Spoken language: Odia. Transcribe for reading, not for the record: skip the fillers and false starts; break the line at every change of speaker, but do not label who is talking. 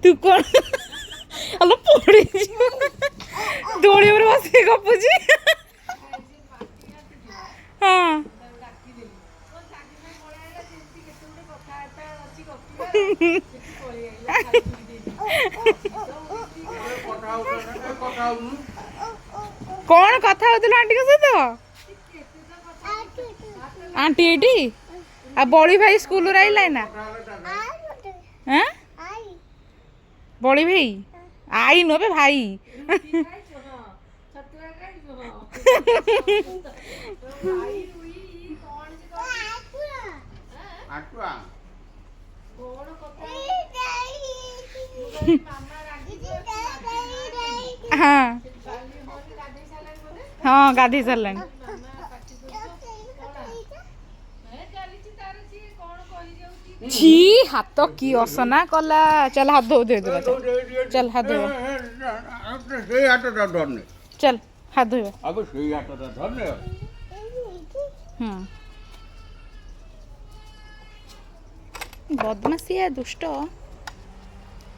ତୁ କ'ଣ ଆଲୋ ପଡ଼ିଯିବ ଦୋଳି ଉପରେ ବସିକି ଗପୁଛି। ହଁ କ'ଣ କଥା ହଉଥିଲୁ ଆଣ୍ଟିଙ୍କ ସହିତ? ଆଣ୍ଟି ଏଇଠି ଆଉ ବଳି ଭାଇ ସ୍କୁଲରୁ ଆଇଲା ନା? ବଳି ଭାଇ ଆଇ ନବେ ଭାଇ ହଁ ହଁ ଗାଧେଇ ସାରିଲାଣି। छी हाथ की असना कला चल हाथ धो दे चल हाथ धो चल हाथ धो बदमाशिया दुष्ट